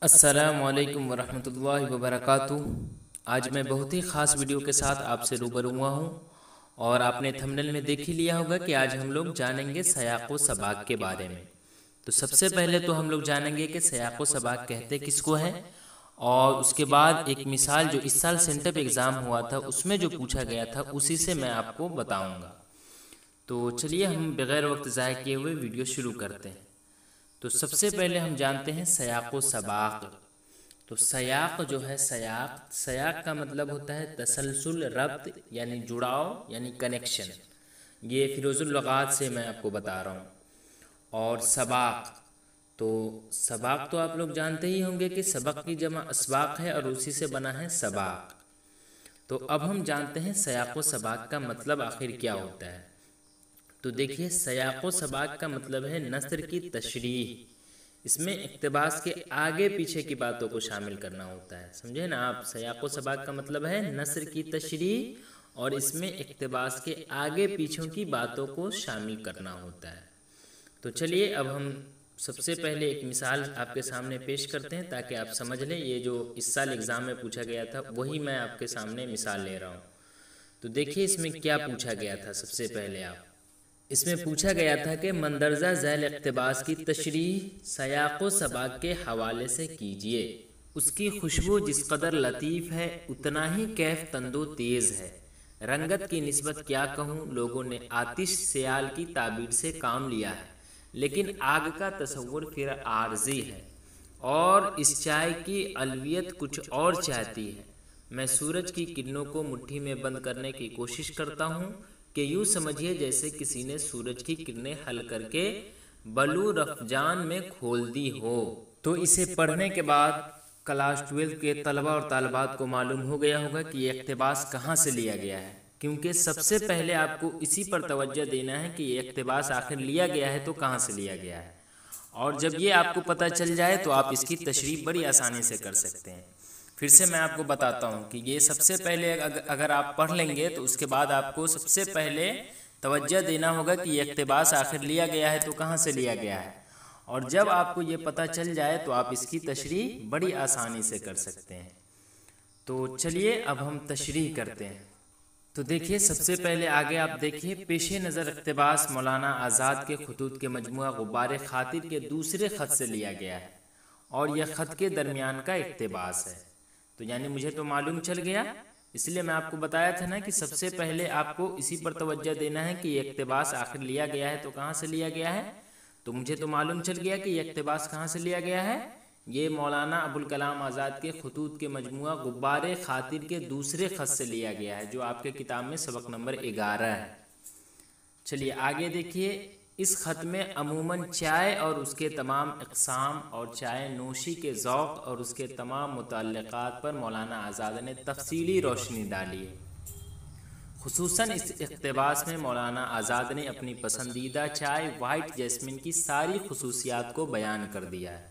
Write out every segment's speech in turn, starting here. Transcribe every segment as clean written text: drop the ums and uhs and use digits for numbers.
السلام علیکم ورحمۃ اللہ وبرکاتہ۔ آج میں بہت ہی خاص ویڈیو کے ساتھ آپ سے روبرو ہوا ہوں، اور آپ نے تھمبنیل میں دیکھ ہی لیا ہوگا کہ آج ہم لوگ جانیں گے سیاق و سباق کے بارے میں۔ تو سب سے پہلے تو ہم لوگ جانیں گے کہ سیاق و سباق کہتے کس کو ہیں، اور اس کے بعد ایک مثال جو اس سال سینٹپ ایگزام ہوا تھا اس میں جو پوچھا گیا تھا اسی سے میں آپ کو بتاؤں گا۔ تو چلیے ہم بغیر وقت ضائع کیے ہوئے ویڈیو شروع کرتے ہیں۔ تو سب سے پہلے ہم جانتے ہیں سیاق و سباق۔ تو سیاق جو ہے سیاق کا مطلب ہوتا ہے تسلسل، ربط یعنی جڑاؤ یعنی کنیکشن۔ یہ فیروز اللغات سے میں آپ کو بتا رہا ہوں۔ اور سباق، تو سباق تو آپ لوگ جانتے ہی ہوں گے کہ سبق کی جمع اسباق ہے اور اسی سے بنا ہے سباق۔ تو اب ہم جانتے ہیں سیاق و سباق کا مطلب آخر کیا ہوتا ہے۔ تو دیکھیے سیاق و سباق کا مطلب ہے نثر کی تشریح۔ اس میں اقتباس کے آگے پیچھے کی باتوں کو شامل کرنا ہوتا ہے، سمجھے نا آپ۔ سیاق و سباق کا مطلب ہے نثر کی تشریح اور اس میں اقتباس کے آگے پیچھوں کی باتوں کو شامل کرنا ہوتا ہے۔ تو چلیے اب ہم سب سے پہلے ایک مثال آپ کے سامنے پیش کرتے ہیں تاکہ آپ سمجھ لیں۔ یہ جو اس سال ایگزام میں پوچھا گیا تھا وہی میں آپ کے سامنے مثال لے رہا ہوں۔ تو دیکھیے اس میں کیا پوچھا گیا تھا۔ سب سے پہلے اس میں پوچھا گیا تھا کہ مندرجہ ذیل اقتباس کی تشریح سیاق و سباق کے حوالے سے کیجیے۔ اس کی خوشبو جس قدر لطیف ہے اتنا ہی کیف تندو تیز ہے۔ رنگت کی نسبت کیا کہوں، لوگوں نے آتش سیال کی تعبیر سے کام لیا ہے، لیکن آگ کا تصور پھر عارضی ہے، اور اس چائے کی الویت کچھ اور چاہتی ہے۔ میں سورج کی کرنوں کو مٹھی میں بند کرنے کی کوشش کرتا ہوں کہ یوں سمجھیے جیسے کسی نے سورج کی کرنیں حل کر کے بلو رفجان میں کھول دی ہو۔ تو اسے پڑھنے کے بعد کلاس 12 کے طلبہ اور طالبات کو معلوم ہو گیا ہوگا کہ یہ اقتباس کہاں سے لیا گیا ہے، کیونکہ سب سے پہلے آپ کو اسی پر توجہ دینا ہے کہ یہ اقتباس آخر لیا گیا ہے تو کہاں سے لیا گیا ہے۔ اور جب یہ آپ کو پتہ چل جائے تو آپ اس کی تشریح بڑی آسانی سے کر سکتے ہیں۔ پھر سے میں آپ کو بتاتا ہوں کہ یہ سب سے پہلے اگر آپ پڑھ لیں گے تو اس کے بعد آپ کو سب سے پہلے توجہ دینا ہوگا کہ یہ اقتباس آخر لیا گیا ہے تو کہاں سے لیا گیا ہے، اور جب آپ کو یہ پتہ چل جائے تو آپ اس کی تشریح بڑی آسانی سے کر سکتے ہیں۔ تو چلیے اب ہم تشریح کرتے ہیں۔ تو دیکھیے سب سے پہلے آگے آپ دیکھیے پیش نظر اقتباس مولانا آزاد کے خطوط کے مجموعہ غبار خاطر کے دوسرے خط سے لیا گیا ہے، اور یہ خط کے درمیان کا اقتباس ہے۔ تو یعنی مجھے تو معلوم چل گیا، اس لیے میں آپ کو بتایا تھا نا کہ سب سے پہلے آپ کو اسی پر توجہ دینا ہے کہ یہ اقتباس آخر لیا گیا ہے تو کہاں سے لیا گیا ہے۔ تو مجھے تو معلوم چل گیا کہ یہ اقتباس کہاں سے لیا گیا ہے۔ یہ مولانا ابوالکلام آزاد کے خطوط کے مجموعہ غبار خاطر کے دوسرے خط سے لیا گیا ہے، جو آپ کے کتاب میں سبق نمبر 11 ہے۔ چلیے آگے دیکھیے، اس خط میں عموماً چائے اور اس کے تمام اقسام اور چائے نوشی کے ذوق اور اس کے تمام متعلقات پر مولانا آزاد نے تفصیلی روشنی ڈالی ہے۔ خصوصاً اس اقتباس میں مولانا آزاد نے اپنی پسندیدہ چائے وائٹ جیسمین کی ساری خصوصیات کو بیان کر دیا ہے۔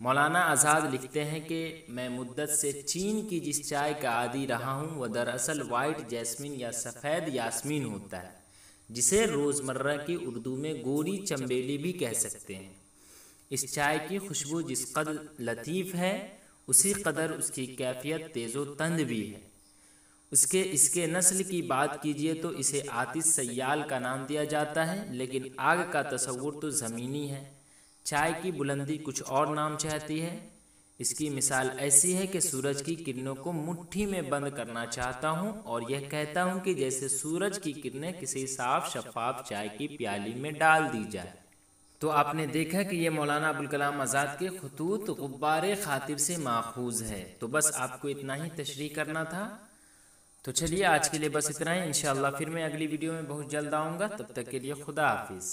مولانا آزاد لکھتے ہیں کہ میں مدت سے چین کی جس چائے کا عادی رہا ہوں وہ دراصل وائٹ جیسمین یا سفید یاسمین ہوتا ہے، جسے روزمرہ کی اردو میں گوری چنبیلی بھی کہہ سکتے ہیں۔ اس چائے کی خوشبو جس قدر لطیف ہے اسی قدر اس کی کیفیت تیز و تند بھی ہے۔ اس کے نسل کی بات کیجیے تو اسے آتش سیال کا نام دیا جاتا ہے، لیکن آگ کا تصور تو زمینی ہے۔ چائے کی بلندی کچھ اور نام چاہتی ہے۔ اس کی مثال ایسی ہے کہ سورج کی کرنوں کو مٹھی میں بند کرنا چاہتا ہوں اور یہ کہتا ہوں کہ جیسے سورج کی کرنیں کسی صاف شفاف چائے کی پیالی میں ڈال دی جائے۔ تو آپ نے دیکھا کہ یہ مولانا ابوالکلام آزاد کے خطوط غبار خاطر سے ماخوذ ہے۔ تو بس آپ کو اتنا ہی تشریح کرنا تھا۔ تو چلیے آج کے لیے بس اتنا ہی، انشاءاللہ پھر میں اگلی ویڈیو میں بہت جلد آؤں گا، تب تک کے لیے خدا حافظ۔